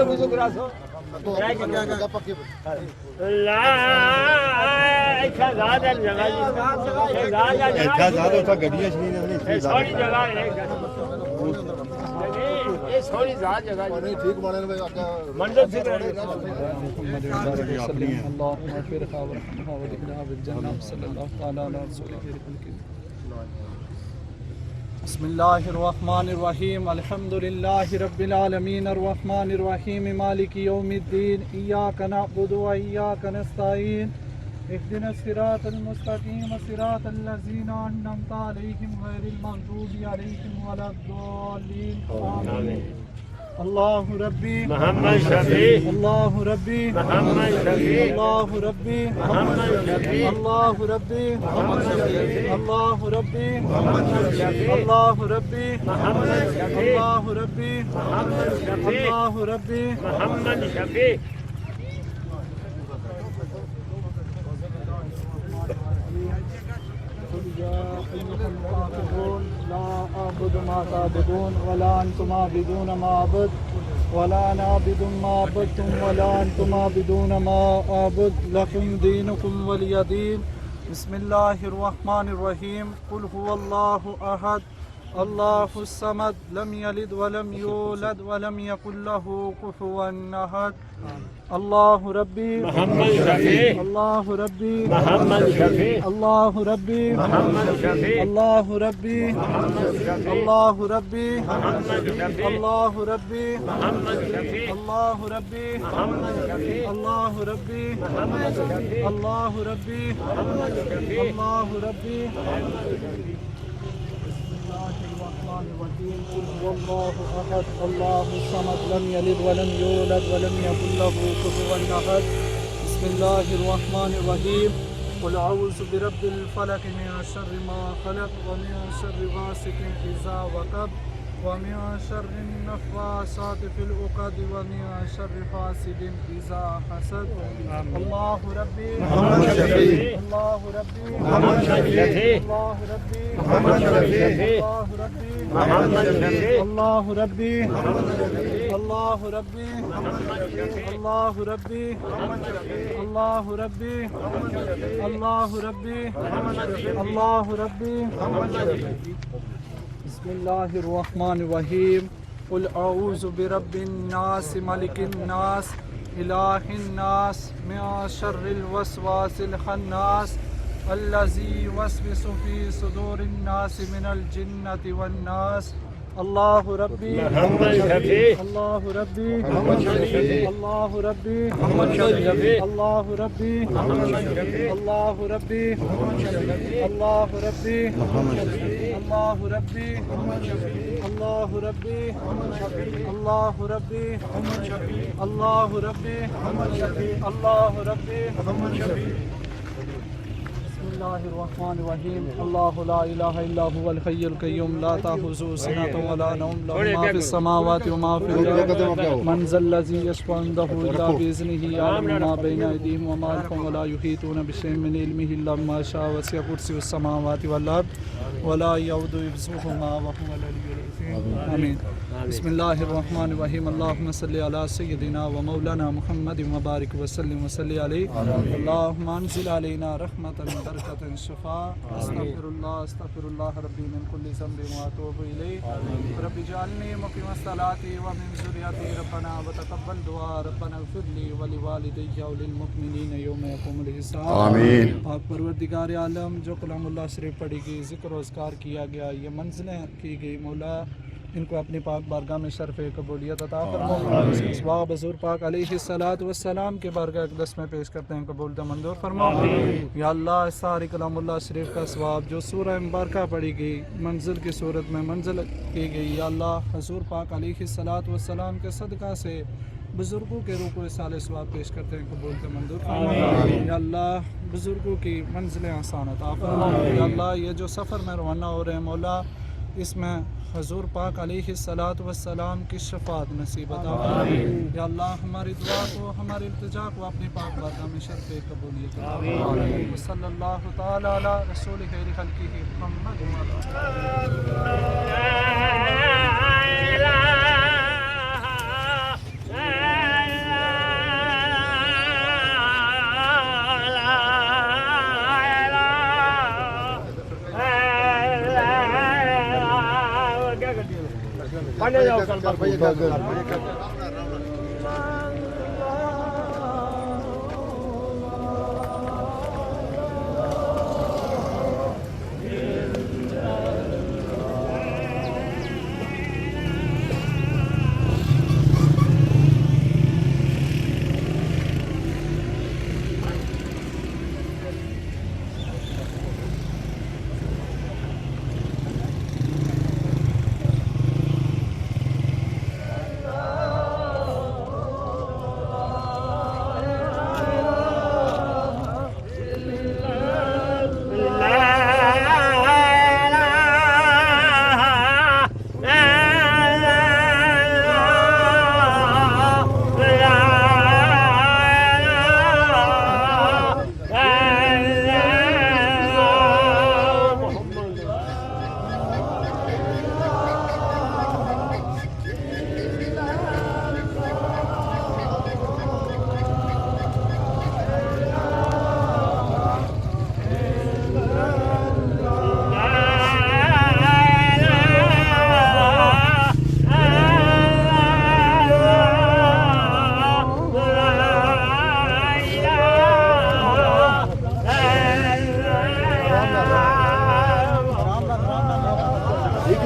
وضو کرا سو بسم اللہ الرحمن الرحیم الحمد للہ رب العالمین الرحمن الرحیم مالک یوم الدین ایاک نعبد و ایاک نستعین اهدنا الصراط المستقیم صراط الذین انعمت علیہم غیر المغضوب علیہم ولا الضالین آمین اللہ ربی محمد شفیع اللہ ربی محمد شفیع اللہ ربی محمد شفیع اللہ ربی محمد شفیع اللہ ربی محمد شفیع اللہ ربی محمد شفیع اللہ ربی محمد شفیع اللہ ربی محمد شفیع لا أعبد ما تعبدون ولا أنتم عابدون ما أعبد ولا أنا عابد ما عبدتم ولا أنتم عابدون ما أعبد لكم دينكم ولي دين بسم الله الرحمن الرحيم قل هو الله أحد الله الصمد لم يلد ولم يولد ولم يكن له كفوا أحد الله ربي محمد شفیع الله ربي محمد شفیع الله ربي محمد شفیع الله ربي محمد شفیع الله ربي محمد شفیع الله ربي محمد شفیع الله ربي محمد شفیع الله ربي محمد شفیع الله ربي محمد شفیع الله ربي بسم الله الرحمن الرحيم قل هو الله احد الله الصمد لم يلد ولم يولد ولم يكن له كفوا احد بسم الله الرحمن الرحيم قل اعوذ برب الفلق من شر ما خلق ومن شر غاسق اذا وقب ومن شر النفاثات في العقد ومن شر حاسد اذا حسد الله ربي محمد شفیع الله ربي محمد شفیع الله ربي محمد شفیع الله ربي محمد شفیع الله ربي الله ربي محمد شفیع الله ربي الله ربي الله ربي الله ربي بسم الله الرحمن الرحيم قل أعوذ برب الناس ملك الناس إله الناس من شر الوسواس الخناس الذي يوسوس في صدور الناس من الجنة والناس الله ربي محمد شفیع الله ربي محمد شفیع الله ربي محمد شفیع الله ربي محمد شفیع الله ربي محمد شفیع الله ربي محمد شفیع الله ربي محمد شفیع الله ربي محمد شفیع الله ربي محمد شفیع الله ربي محمد شفیع الله ربي محمد شفیع بسم الله الرحمن الرحيم الله لا إله إلا هو الحي القيوم لا تأخذه سنة ولا نوم له ما في السماوات وما في الأرض من ذا الذي يشفع عنده إلا بإذنه يعلم ما بين أيديهم وما خلفهم ولا يحيطون بشيء من علمه إلا بما شاء وسع كرسيه السماوات والأرض ولا يؤوده حفظهما وهو العلي العظيم آمين بسم الله الرحمن الرحيم اللهم صل على سيدنا ومولانا محمد وبارك وسلم وصل عليه اللهم انزل علينا رحمة بركة شفاء استغفر الله ربي من كل ذنب واتوب اليه رب اجعلني مقيم الصلاة ومن ذريتي ربنا وتقبل دعاء ربنا اغفر لي ولوالدي وللمؤمنين يوم يقوم الحساب آمین. پاک پروردگار عالم جو کلام اللہ شریف پڑھی گئی ذکر و اذکار کیا گیا یہ منزلیں کی گئی مولا ان کو اپنی پاک بارگاہ میں شرف قبولیت عطا فرما اسباب حضور پاک علیہ الصلوۃ والسلام کے بارگاہ اقدس میں پیش کرتے ہیں قبول منظور فرما یا اللہ ساری کلام اللہ شریف کا ثواب جو سورہ مبارکہ پڑھی گئی منزل کی صورت میں منزل کی گئی یا اللہ حضور پاک علیہ الصلوۃ والسلام کے صدقہ سے بزرگوں کے روح کو سال ثواب پیش کرتے ہیں قبول منظور فرما یا اللہ بزرگوں کی منزلیں آسان عطا فرما یا اللہ یہ جو سفر میں روانہ ہو رہے ہیں مولا اس میں حضور پاک علیہ الصلوۃ والسلام کی شفاعت نصیب عطا فرما یا اللہ ہماری دعا کو ہماری التجا کو اپنی پاک بارگاہ میں شرف قبولیت عطا فرما صلی اللہ تعالی علی رسول خیر خلقہ محمد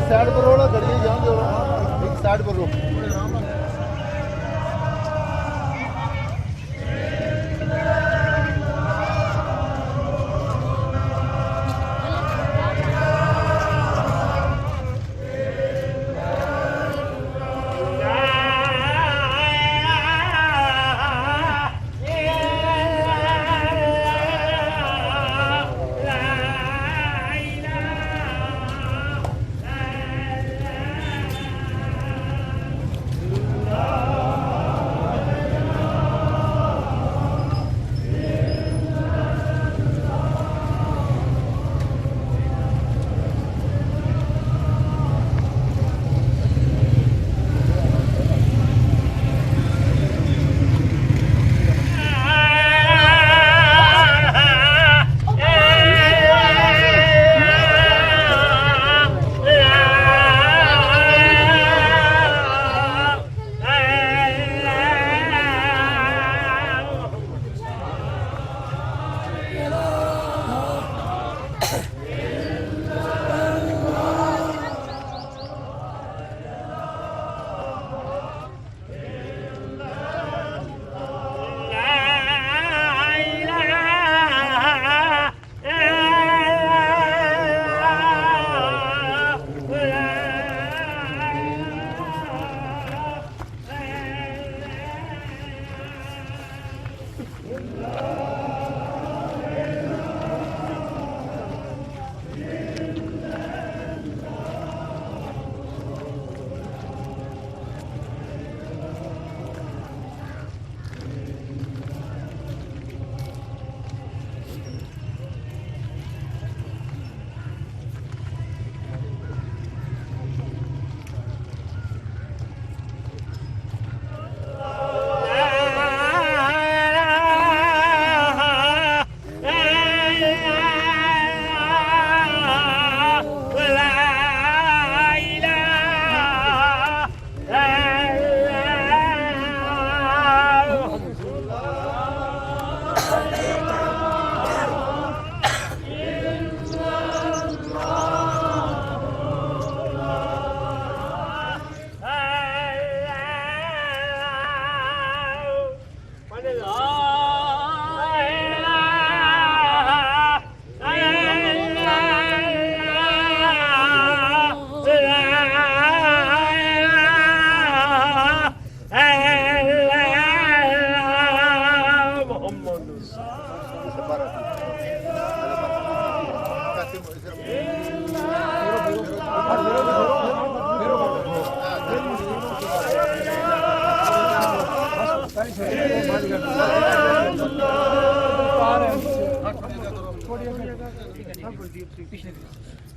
سائڈ پر روڑا گڑی جان دو ایک سائڈ پر رو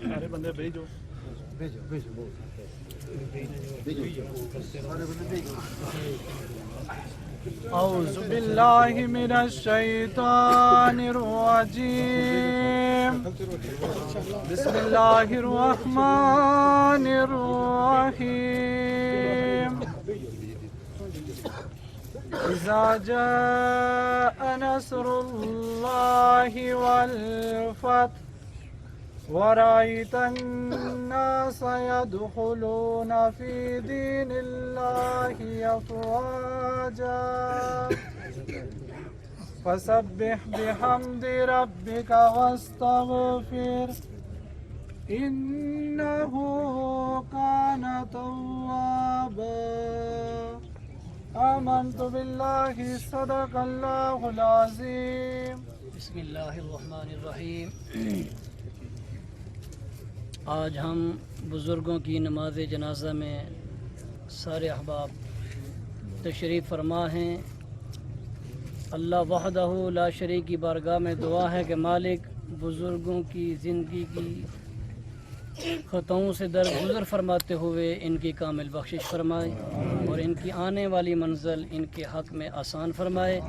سارے بندے بھیجو اعوذ باللہ من الشیطان الرجیم بسم الله الرحمن الرحيم إذا جاء نصر الله والفتح ورأيت الناس يدخلون في دين الله أفواجا فسبح بحمد ربك واستغفر إنه كان توابا آمنت بالله صدق الله العظيم بسم اللہ الرحمن الرحیم۔ آج ہم بزرگوں کی نماز جنازہ میں سارے احباب تشریف فرما ہیں۔ اللہ وحدہ لا شریک کی بارگاہ میں دعا ہے کہ مالک بزرگوں کی زندگی کی خطاؤں سے درگزر فرماتے ہوئے ان کی کامل بخشش فرمائے اور ان کی آنے والی منزل ان کے حق میں آسان فرمائے،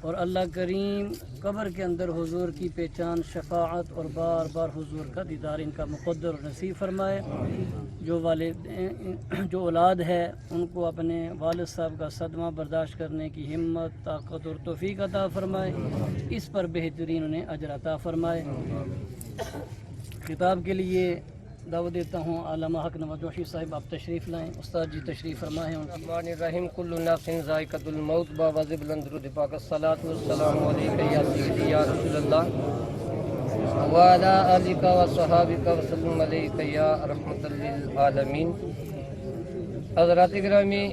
اور اللہ کریم قبر کے اندر حضور کی پہچان، شفاعت اور بار بار حضور کا دیدار ان کا مقدر اور نصیب فرمائے۔ جو اولاد ہے ان کو اپنے والد صاحب کا صدمہ برداشت کرنے کی ہمت، طاقت اور توفیق عطا فرمائے، اس پر بہترین انہیں اجر عطا فرمائے۔ خطاب کے لیے دعوت دیتا ہوں علامہ حق نواز جوشی صاحب، آپ تشریف لائیں۔ استاد جی تشریف فرمائیں۔ الرحمن الرحیم کل نفس ذائقۃ الموت باوجہ بلند درود پاک الصلاۃ والسلام علیک یا سیدی یا رسول اللہ وعلی آلک وصحابک وسلم علیک یا رحمۃ للعالمین۔ حضرات گرامی،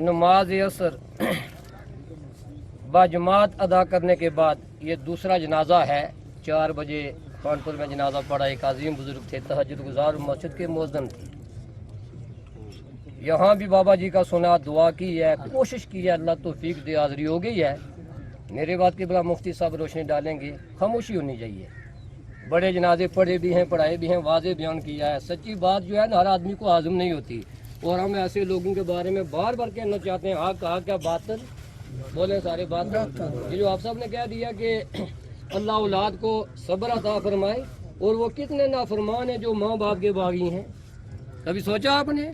نماز عصر باجماعت ادا کرنے کے بعد یہ دوسرا جنازہ ہے۔ 4 بجے کانپور میں جنازہ پڑا، ایک عظیم بزرگ تھے، تہجد گزار مسجد کے مؤذن تھے۔ یہاں بھی بابا جی کا سنا، دعا کی ہے، کوشش کی ہے، اللہ توفیق دے، حاضری ہو گئی ہے۔ میرے بات کے بلا مفتی صاحب روشنی ڈالیں گے، خاموشی ہونی چاہیے۔ بڑے جنازے پڑھے بھی ہیں، پڑھائے بھی ہیں، واضح بیان کیا ہے۔ سچی بات جو ہے نا ہر آدمی کو ہاضم نہیں ہوتی، اور ہم ایسے لوگوں کے بارے میں بار بار کہنا چاہتے ہیں، حق کہا کیا باطل بولے سارے بات۔ یہ جو آپ صاحب نے کہہ دیا کہ اللہ اولاد کو صبر عطا فرمائے، اور وہ کتنے نافرمان ہیں جو ماں باپ کے باغی ہیں۔ کبھی سوچا آپ نے؟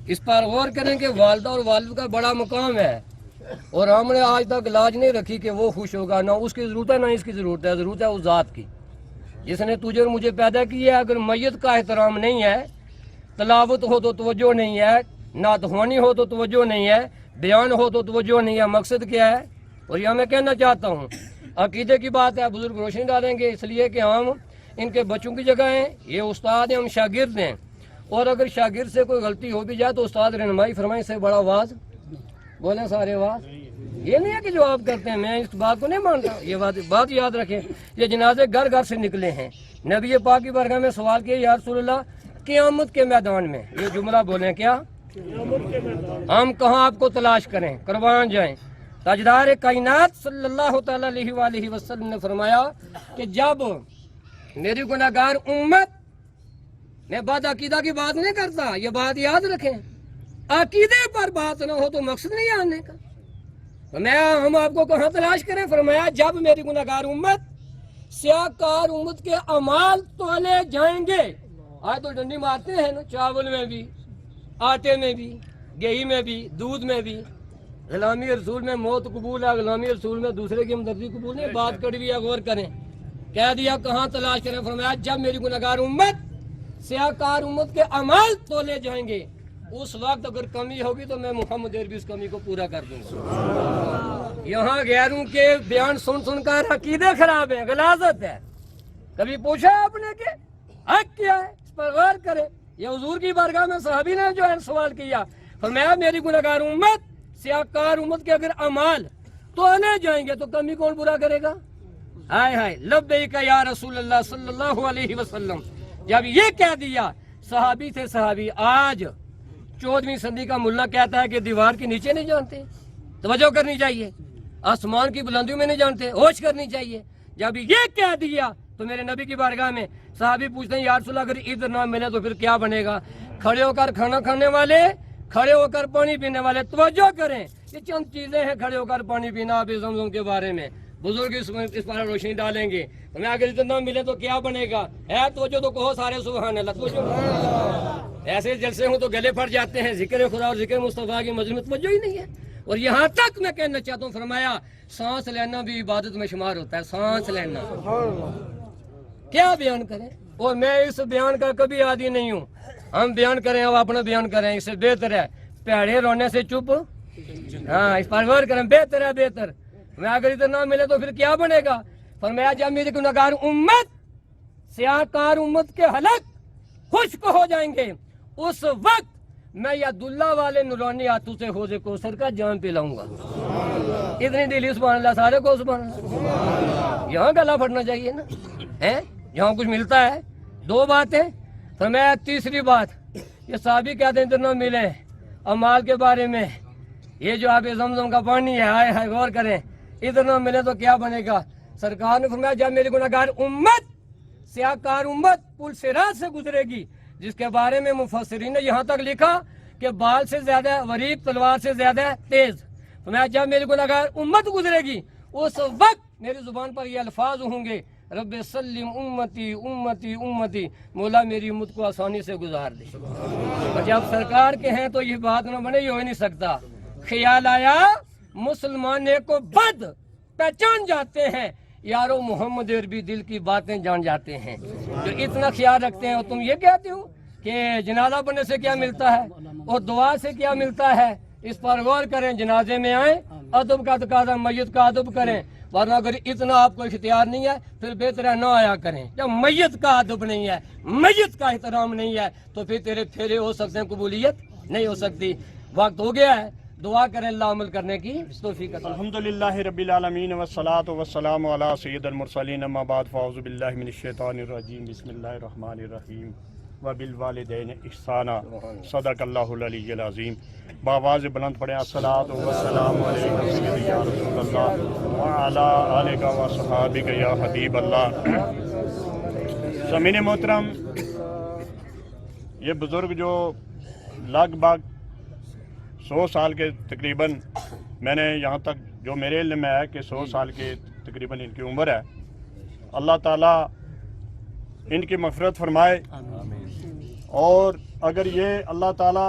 اس پر غور کریں کہ والدہ اور والد کا بڑا مقام ہے، اور ہم نے آج تک لاج نہیں رکھی کہ وہ خوش ہوگا، نہ اس کی ضرورت ہے نہ اس کی ضرورت ہے۔ ضرورت ہے اس ذات کی جس نے تجھے اور مجھے پیدا کیا ہے۔ اگر میت کا احترام نہیں ہے، تلاوت ہو تو توجہ نہیں ہے، نعت خوانی ہو تو توجہ نہیں ہے، بیان ہو تو توجہ نہیں ہے، مقصد کیا ہے؟ اور یہ میں کہنا چاہتا ہوں، عقیدے کی بات ہے، بزرگ روشنی ڈالیں گے، اس لیے کہ ہم ان کے بچوں کی جگہ ہیں، یہ استاد ہیں، ہم شاگرد ہیں، اور اگر شاگرد سے کوئی غلطی ہو بھی جائے تو استاد رہنمائی فرمائیں، سے بڑا واز بولیں سارے واز۔ یہ نہیں ہے کہ جو آپ کرتے ہیں میں اس بات کو نہیں مانتا، یہ بات یاد رکھیں۔ یہ جنازے گھر گھر سے نکلے ہیں۔ نبی پاک کی بارگاہ میں سوال کیا، یا رسول اللہ قیامت کے میدان میں، یہ جملہ بولیں کیا؟ ہم کہاں آپ کو تلاش کریں، قربان جائیں؟ تاجدار کائنات صلی اللہ تعالی علیہ وآلہ وسلم نے فرمایا کہ جب میری گناہگار امت، میں بات عقیدہ کی بات نہیں کرتا، یہ بات یاد رکھیں، عقیدے پر بات نہ ہو تو مقصد نہیں آنے کا۔ فرمایا ہم آپ کو کہاں تلاش کریں؟ فرمایا جب میری گناہگار امت، سیاہ کار امت کے اعمال تولے جائیں گے۔ آج تو ڈنڈی مارتے ہیں نا، چاول میں بھی، آٹے میں بھی، گہی میں بھی، دودھ میں بھی۔ غلامی رسول میں موت قبول ہے، غلامی رسول میں دوسرے کی ہمدردی قبول نہیں۔ بات کڑوی ہے، غور کریں۔ کہہ دیا کہاں تلاش کریں؟ فرمایا جب میری گناہگار امت، سیاہ کار امت کے اعمال تولے جائیں گے، اس وقت اگر کمی ہوگی تو میں محمد عربی اس کمی کو پورا کر دوں گا۔ یہاں غیروں کے بیان سن سن کر عقیدے خراب ہیں، غلاظت ہے۔ کبھی پوچھا آپ نے کہ حق کیا ہے؟ اس پر غور کریں۔ یہ حضور کی بارگاہ میں صحابی نے جو ہے سوال کیا، فرمایا میری گناہگار امت، سیاہ کار امت کے اگر اعمال تولے جائیں گے تو کمی کون پورا کرے گا؟ ہائے ہائے لبیک یا رسول اللہ صلی اللہ علیہ وسلم۔ جب یہ کہہ دیا، صحابی تھے صحابی، آج 14ویں صدی کا ملا کہتا ہے کہ دیوار کے نیچے نہیں جانتے، توجہ کرنی چاہیے، آسمان کی بلندیوں میں نہیں جانتے، ہوش کرنی چاہیے۔ جب یہ کہہ دیا تو میرے نبی کی بارگاہ میں صحابی پوچھتے ہیں، یا رسول اللہ اگر ادھر نہ ملے تو پھر کیا بنے گا؟ کھڑے ہو کر کھانا کھانے والے، کھڑے ہو کر پانی پینے والے، توجہ کریں، یہ چند چیزیں ہیں کھڑے ہو کر پانی پینا، آب زمزم کے بارے میں۔ बुजुर्ग इस पर रोशनी डालेंगे। हमें अगर इतना मिले तो क्या बनेगा? है तो जो तो कहो सारे सुभान अल्लाह। ऐसे जलसे हो तो गले फट जाते हैं, जिक्र खुदा और जिक्र मुस्तफा की मजलिस में तवज्जो ही नहीं है। और यहाँ तक मैं कहना चाहता हूँ, फरमाया सांस लेना भी इबादत में शुमार होता है। सांस लेना क्या बयान करें, और मैं इस बयान का कभी आदी नहीं हूँ। हम बयान करें, अब अपना बयान करें, इससे बेहतर है प्यारे रोने से चुप, हाँ इस पर गौर करें, बेहतर है बेहतर। मैं अगर इतना मिले तो फिर क्या बनेगा? फरमाया जब मेरी गुनहगार उम्मत सियाकार उम्मत के हलक खुश्क हो जाएंगे, उस वक्त मैं या दुल्ला वाले नूरानी हाथों से होज़े कोसर का जाम पिलाऊंगा। इतनी दिली सुभान अल्लाह, सारे को सुभान अल्लाह। यहाँ गला फटना चाहिए ना, है यहाँ कुछ मिलता है। दो बातें। फरमाया तीसरी बात, ये साहबी कहते हैं इतना मिले अमाल के बारे में, ये जो आप जमजम का पानी है, आए है गौर करें, इतना मिले तो क्या बनेगा? सरकार ने फरमाया जब मेरी गुनहगार उम्मत सियाकार उम्मत पुल सिरात से गुजरेगी, जिसके बारे में मुफस्सिरीन ने यहाँ तक लिखा कि बाल से ज्यादा वरीब, तलवार से ज्यादा तेज। फरमाया जब मेरी गुनहगार उम्मत गुजरेगी, उस वक्त मेरी जुबान पर ये अल्फाज होंगे, रब्बे सल्लिम उम्मती उम्मती उम्मती, मौला मेरी उम्मत को आसानी से गुजार दे। और जब सरकार के हैं तो ये बात न बने, ये हो ही नहीं सकता। ख्याल आया मुसलमान को बद पहचान जाते हैं, यारो मोहम्मद अरबी दिल की बातें जान जाते हैं। जो इतना ख्याल रखते हैं, और तुम ये कहते हो कि जनाजा बनने से क्या मिलता है और दुआ से क्या मिलता है, इस पर गौर करें। जनाजे में आए, अदब का तकाजा, मैयत का अदब करें, वरना अगर इतना आपको इख्तियार नहीं है फिर बेहतर है ना आया करें। जब मैयत का अदब नहीं है, मैयत का एहतराम नहीं है, तो फिर तेरे फेरे हो सकते हैं, कबूलियत नहीं हो सकती। वक्त हो गया है, दुआ करें अल्लाह अमल करने की तौफीक अता। अल्हम्दुलिल्लाहि रब्बिल आलमीन वस्सलातु वस्सलामु अला सय्यिदिल मुरसलीन, अम्मा बाद फ़अऊज़ु बिल्लाहि मिनश शैतानिर रजीम, बिस्मिल्लाहिर रहमानिर रहीम, व बिल वालिदैन इहसाना, सदक़ल्लाहुल अलीयुल अज़ीम। बावाज़ बुलंद पढ़ें, अस्सलातु वस्सलामु अलैका सय्यदी या रसूलल्लाह व अला आलिका व सहाबिका या हबीबल्लाह। ज़मीन मोहतरम, ये बुज़ुर्ग जो लगभग 100 साल के तकरीबन, मैंने यहाँ तक जो मेरे इल्म में है कि 100 साल के तकरीबन इनकी उम्र है। अल्लाह ताला इनकी मग़फ़िरत फरमाए, और अगर ये अल्लाह ताला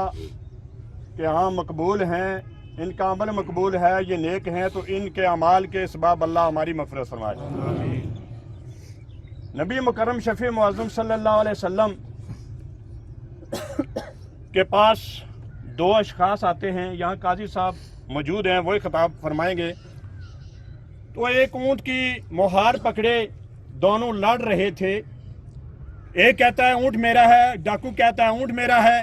के यहाँ मकबूल हैं, इनका अमल मकबूल है, ये नेक हैं, तो इनके अमाल के इसबाब अल्लाह हमारी मग़फ़िरत फरमाए। नबी मुकर्रम शफ़ी मुअज़्ज़म सल्लल्लाहु अलैहि वसल्लम के पास 2 अशख़ास आते हैं। यहाँ काजी साहब मौजूद हैं, वही खिताब फरमाएंगे। तो एक ऊँट की मोहार पकड़े, दोनों लड़ रहे थे। एक कहता है ऊँट मेरा है, डाकू कहता है ऊँट मेरा है।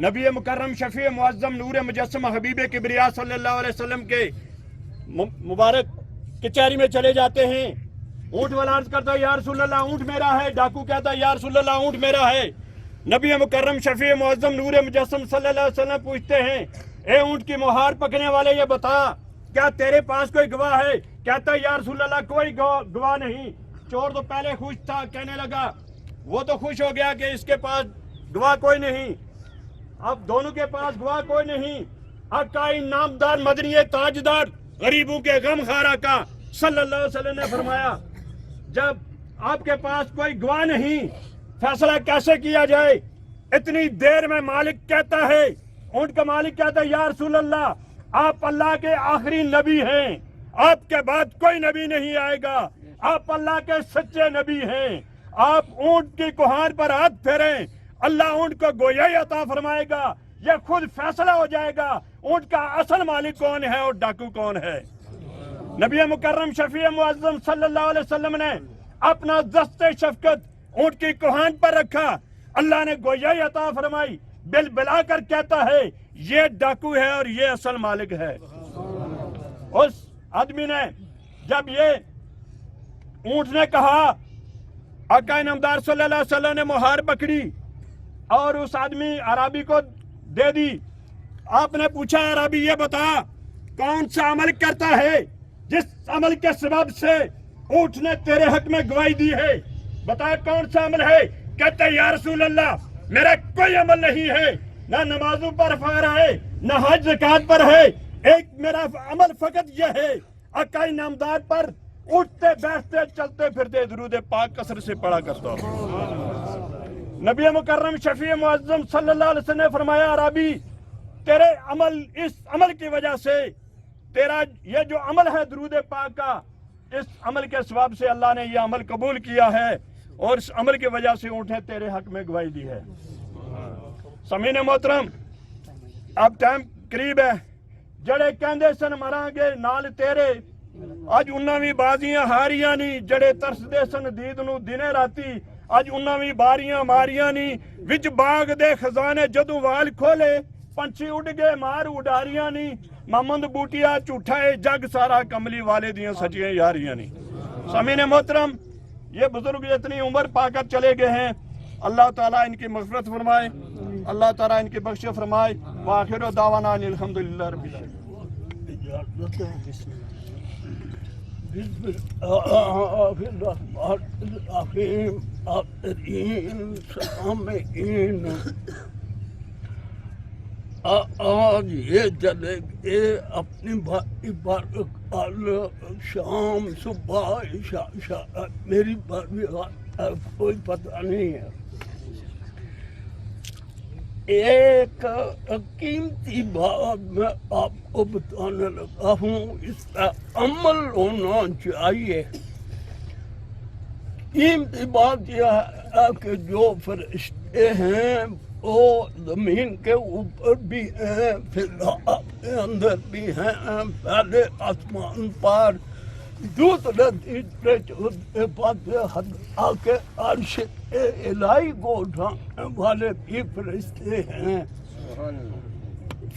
नबी मुकर्रम शफ़ी मुअज़्ज़म नूर मुजस्सम हबीब किबरिया सल्लल्लाहु अलैहि वसल्लम के मुबारक कचहरी में चले जाते हैं। ऊँट वाला अर्ज़ करता है या रसूल अल्लाह ऊँट मेरा है, डाकू कहता है या रसूल अल्लाह ऊँट मेरा है। नबी मुकर्रम शफ़ी मुअज़्ज़म नूर मुजस्सम सल्लल्लाहु अलैहि वसल्लम पूछते हैं, ए ऊँट की मोहार पकड़ने वाले, ये बता क्या तेरे पास कोई गवाह है? कहता है या रसूल अल्लाह कोई गवाह नहीं। चोर तो पहले खुश था, कहने लगा वो तो खुश हो गया कि इसके पास गवाह कोई नहीं, अब दोनों के पास गवाह कोई नहीं। आका इनामदार मदनी ताजदार गरीबों के गम खारा का सल्लल्लाहु अलैहि वसल्लम ने फरमाया, जब आपके पास कोई गवाह नहीं, फैसला कैसे किया जाए? इतनी देर में मालिक कहता है, ऊँट का मालिक कहता है या रसूल अल्लाह आप अल्लाह के आखिरी नबी हैं, आपके बाद कोई नबी नहीं आएगा, आप अल्लाह के सच्चे नबी हैं। आप ऊँट की कुहार पर हाथ फेरें, अल्लाह ऊँट को गोयाई अता फरमाएगा, यह खुद फैसला हो जाएगा ऊँट का असल मालिक कौन है और डाकू कौन है। नबी मुकर्रम शफ़ी मुअज़्ज़म सल्लल्लाहु अलैहि वसल्लम ने अपना दस्ते शफ़क़त ऊँट की कुहान पर रखा, अल्लाह ने गोयाई अता फरमाई, बिल बिला कर कहता है ये डाकू है और ये असल मालिक है। उस आदमी ने जब ये ऊँट ने कहा, आका इनामदार सल्लल्लाहु अलैहि वसल्लम ने मुहार पकड़ी और उस आदमी अराबी को दे दी। आपने पूछा अराबी ये बता कौन सा अमल करता है जिस अमल के सबब से ऊँट ने तेरे हक में गवाही दी है, बता कौन सा अमल है? कहते या रसूल अल्लाह मेरा कोई अमल नहीं है, ना नमाजों पर फर्ज है, ना हज ज़कात पर है, एक मेरा अमल फकत यह है आका नामदार पर उठते बैठते चलते फिरते दुरूद पाक कसर से पढ़ा करता हूँ। नबी मुकर्रम शफी मुअज्जम सल्लल्लाहु अलैहि वसल्लम ने फरमाया, अरबी तेरे अमल, इस अमल की वजह से तेरा ये जो अमल है दुरूद पाक का, इस अमल के सवाब से अल्लाह ने ये अमल कबूल किया है और इस अमल की वजह से ऊँटे तेरे हक में गवाही दी है। समीन मोहतरम, अब टाइम करीब है। जड़े कहंदे सन मरांगे नाल तेरे, अज उन्हां भी बाजियां हारियां नहीं। जड़े तरसदे सन दीद नूं दिने राती, अज उन्हां भी बारियां मारियां नहीं। विच बाग दे खजाने जदों वाल खोले, पंछी उड़ गए मार उडारियां नहीं। मामंद बूटिया झूठा है जग सारा, कमली वाले दियां सचियां यारियां नहीं। समीन मोहतरम, ये बुजुर्ग इतनी उम्र पाकर चले गए हैं, अल्लाह ताला इनकी मग़फ़िरत फरमाए, अल्लाह ताला इनकी बख्श फरमाए। वाखिर दावाना अल्हम्दुलिल्लाह रब्बिल आलमीन। आज ये चले ये अपनी शाम सुबह मेरी कोई पता नहीं है। एक कीमती बात मैं आपको बताने लगा हूँ, इसका अमल होना चाहिए। कीमती बात यह है कि जो फरिश्ते हैं वो जमीन के ऊपर भी हैं, फिर आपके अंदर भी हैं, पहले आसमान पर, दूसरे तीसरे चौथे पांचवे हद आके अर्श इलाही को उठाने वाले भी फरिश्ते हैं।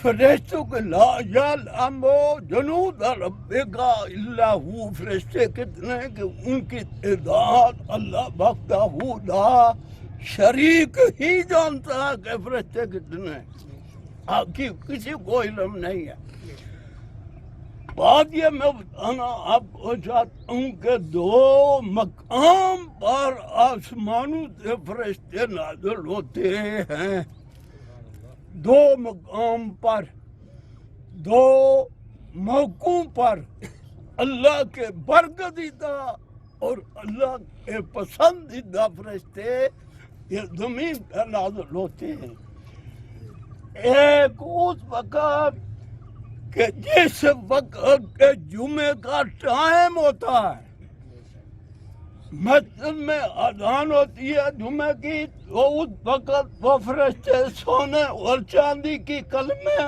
फरिश्तों के ला यअलमु जुनूद रब्बिका इल्ला हू, फरिश्ते कितने कि उनकी तादाद अल्लाह वहदहू ला शरीक ही जानता है कि फरिश्ते कितने, बाकी किसी को इल्म नहीं है। बात ये मैं बताना आपको चाहता हूँ कि दो मकाम पर आसमानों से फरिश्ते नाज़िल होते हैं। दो मकाम पर, दो मौकों पर अल्लाह के बरगदीदा और अल्लाह के पसंदीदा फरिश्ते ये जमीन पर नाज़िल होते हैं। एक उस वक़्त कि जिस वक़्त के जुमे का टाइम होता है, मस्जिद में अज़ान होती है जुमे की, तो उस वक़्त वो फरिश्ते सोने और चांदी की कलमे,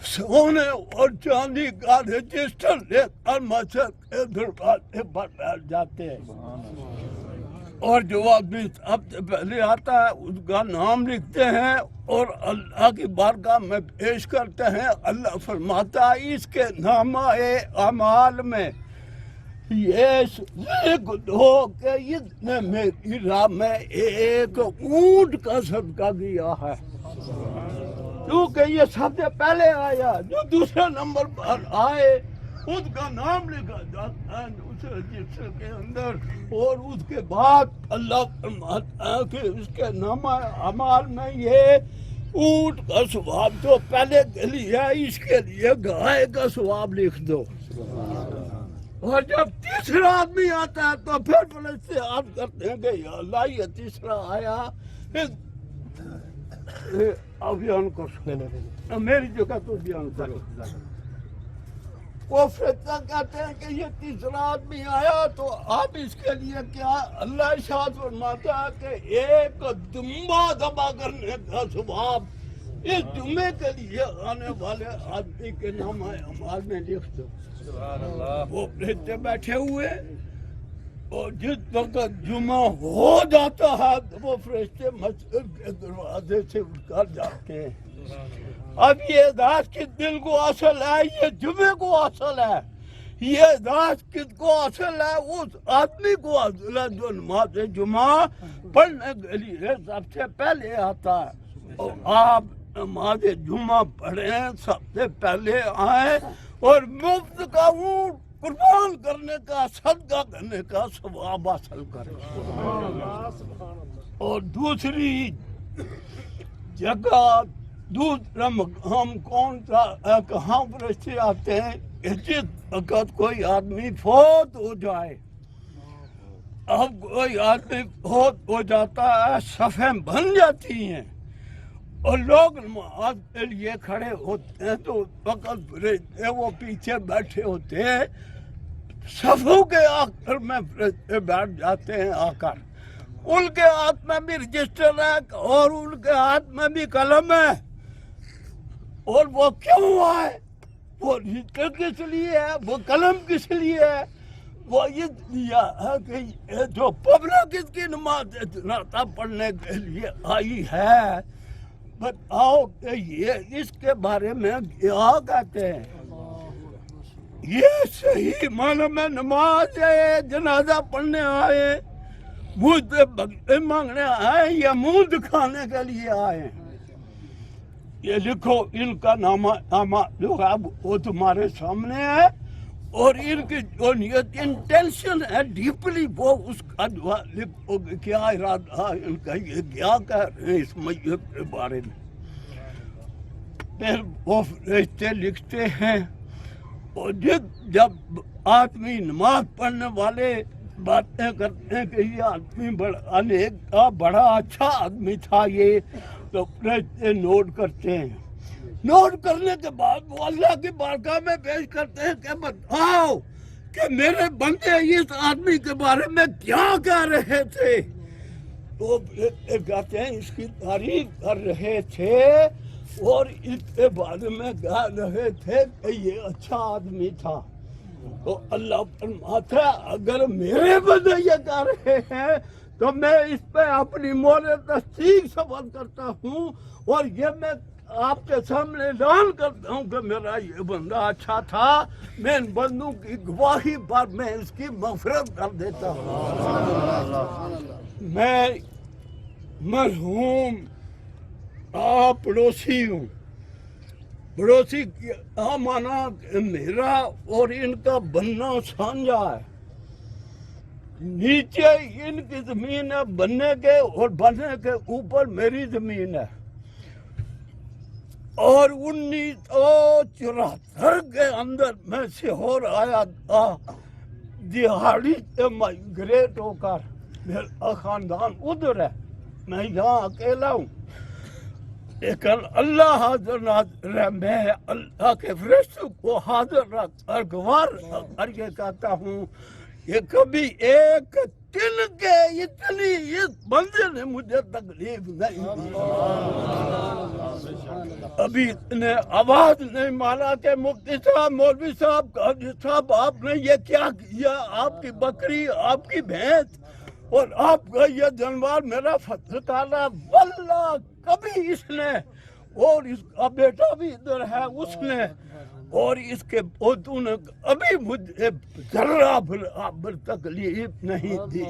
सोने और चांदी का रजिस्टर लेकर मस्जिद के दरवाजे पर बैठ जाते हैं। और जो आदमी सबसे पहले आता है उसका नाम लिखते हैं और अल्लाह की बारगाह में पेश करते हैं। अल्लाह फरमाता है इसके नामा-ए अमाल में ये लिख दो कि इसने मेरी राह में एक ऊंट का सदका किया है, क्योंकि ये सबसे पहले आया। जो दूसरे नंबर पर आए उसका नाम लिखा जाता है उस रजिस्टर के अंदर, और उसके बाद अल्लाह फरमाता है कि इसके नामा अमाल में ये ऊंट का सवाब जो पहले के लिए है, इसके लिए गाय का सवाब लिख दो। और जब तीसरा आदमी आता है तो फिर फरिश्ते याद करते हैं कि या अल्लाह ये तीसरा आया, अब बयान कर, मेरी जगह तो बयान करो। वो फरिश्ता कहते हैं कि ये तीसरा आदमी आया तो आप इसके लिए क्या, अल्लाह इरशाद फरमाता है कि एक दुम्बा दबा करने का सवाब इस जुम्मे के लिए आने वाले आदमी के नाम अमाल में लिख दो। वो फरिश्ते बैठे हुए, और जिस वक्त जुम्मा हो जाता है तो वो फरिश्ते मस्जिद के दरवाजे से उठकर जाते हैं। अब ये दास किस दिल को हासिल है, ये जुमे को हासिल है। ये दास किसको हासिल है, उस आदमी को हासिल है जो नमाज जुमा पढ़ने के लिए सबसे पहले आता है। और आप नमाज जुमा पढ़ें, सबसे पहले आए और मुफ्त का ऊंट कुर्बान करने का, सदका करने का सवाब हासिल करें। और दूसरी जगह, दूसरा मकाम कौन सा, कहाँ फरिश्ते आते हैं, जिस वक्त कोई आदमी फौत हो जाए, अब कोई आदमी फौत हो जाता है, सफ़ें बन जाती हैं और लोग नमाज के लिए खड़े होते हैं, तो वक्त वो पीछे बैठे होते हैं, सफ़ों के आखिर में बैठ जाते हैं आकर। उनके हाथ में भी रजिस्टर है और उनके हाथ में भी कलम है, और वो क्यों है? वो रजिस्टर किस लिए है, वो कलम किस लिए है? वो ये दिया है कि ये जो पब्लिक इसकी नमाज जनाजा पढ़ने के लिए आई है, बताओ कि ये इसके बारे में क्या कहते हैं? ये सही मानो में नमाज है, जनाजा पढ़ने आए, मुझसे बदले मांगने आए या मुंह दिखाने के लिए आए? ये लिखो, इनका नामा जो है वो तुम्हारे सामने है, और इनकी जो नियत इंटेंशन है डीपली, वो उसका जो है लिखो क्या इरादा है इनका, ये क्या कह रहे हैं इस मैयत के बारे में। फिर वो फरिश्ते लिखते हैं, और जब आदमी नमाज पढ़ने वाले बातें करते हैं कि ये आदमी बड़ा अच्छा आदमी था ये, तो फरिश्ते नोट करते हैं। नोट करने के बाद वो अल्लाह की बारगाह में पेश करते हैं कि बताओ कि मेरे बंदे इस आदमी के बारे में क्या कह रहे थे। तो कहते हैं इसकी तारीफ कर रहे थे और इसके बारे में कह रहे थे कि ये अच्छा आदमी था। तो अल्लाह फरमाता है अगर मेरे बंदे ये कह रहे हैं तो मैं इस पे अपनी मोहर तस्दीक सवाल करता हूँ, और ये मैं आपके सामने ऐलान करता हूँ कि मेरा ये बंदा अच्छा था। मैं इन बंदों की गवाही पर मैं इसकी मग़फ़िरत कर देता हूँ। मैं मरहूम आप पड़ोसी हूँ, पड़ोसी क्या माना मेरा और इनका बनना साझा है। नीचे इनकी जमीन है बनने के, और बनने के ऊपर मेरी जमीन है। और 1974 के अंदर मैं सीहोर आया था दिहाड़ी से माइग्रेट होकर। मेरा खानदान उधर है, मैं यहाँ अकेला हूँ, लेकिन अल्लाह हाजिर नाज़िर है। मैं अल्लाह के फरिश्तों को हाजिर रख गवार कर ये कहता हूँ ये कभी एक दिन के इतनी इस बंदे ने मुझे तकलीफ नहीं दी। अभी इतने आवाज नहीं मारा कि मुफ्ती साहब, मौलवी साहब, काजी साहब आपने ये क्या किया, आपकी बकरी, आपकी भैंस और आपका ये जानवर मेरा फतह काला। वल्लाह कभी इसने, और इसका बेटा भी इधर है, उसने और इसके पोतों ने अभी मुझे जरा बराबर तकलीफ नहीं दी।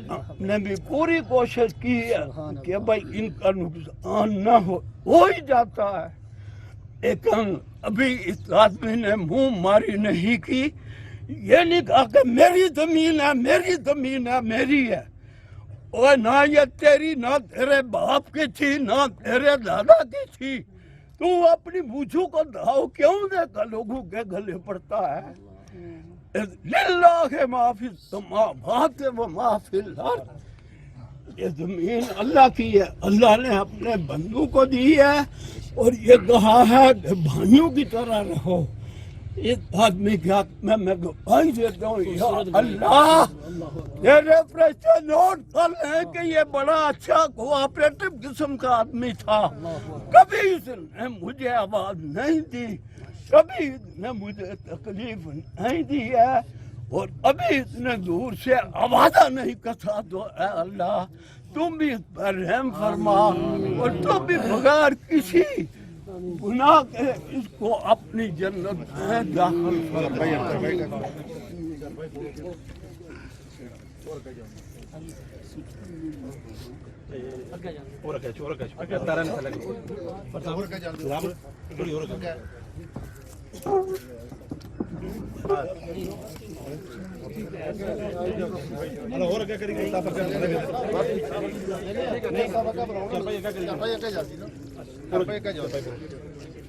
हमने भी पूरी कोशिश की है कि भाई इनका नुकसान न हो ही जाता है, लेकिन अभी इस आदमी ने मुंह मारी नहीं की। ये नहीं कहा कि मेरी जमीन है, मेरी जमीन है, मेरी है। और ना ये तेरी, ना तेरे बाप की थी, ना तेरे दादा की थी। तू अपनी मूछों को दाव क्यों देकर लोगों के गले पड़ता है? लिल्लाह माफी समावात व माफिल अर्द। ये जमीन अल्लाह की है, अल्लाह ने अपने बंदों को दी है, और ये कहा है कि भाइयों की तरह रहो। इस आदमी के हाथ में मैं गवाही देता हूँ, या अल्लाह तेरे फरिश्ते नोट कर रहे हैं कि ये बड़ा अच्छा कोऑपरेटिव किस्म का आदमी था। कभी इसने मुझे आवाज नहीं दी, कभी इसने मुझे तकलीफ नहीं दी है, और अभी इतने दूर से आवाज़ नहीं कसा। तो अल्लाह तुम भी इस पर रहम फरमा, और तुम भी बगैर किसी गुनाह के इसको अपनी जन्नत में दाखिल फरमा।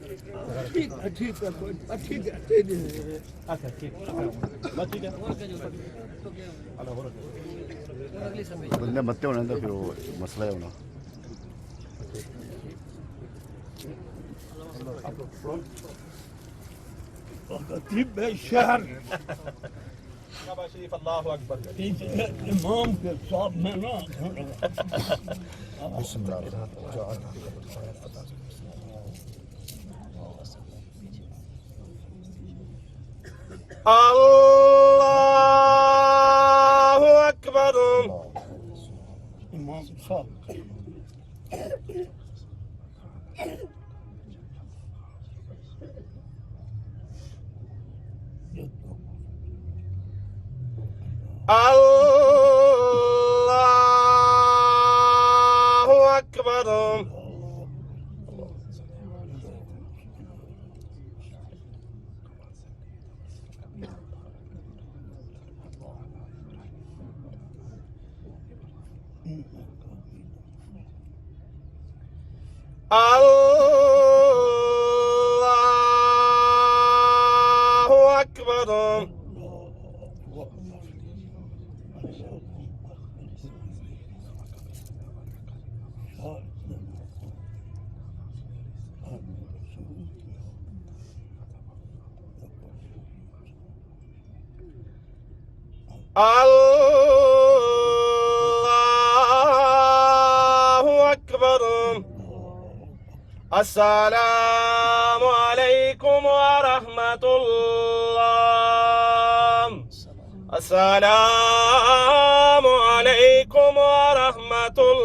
ٹھیک ہے اچھا ٹھیک بس ٹھیک ہے بندے متے ہونے تو پھر وہ مسئلہ ہے ہونا خطیب شہر شریف اللہ اکبر امام کے ساتھ میں نا اللہ اکبر امام صاحب اللہ اکبر اللہ اکبر اللہ اکبر السلام علیکم ورحمۃ اللہ السلام علیکم ورحمۃ اللہ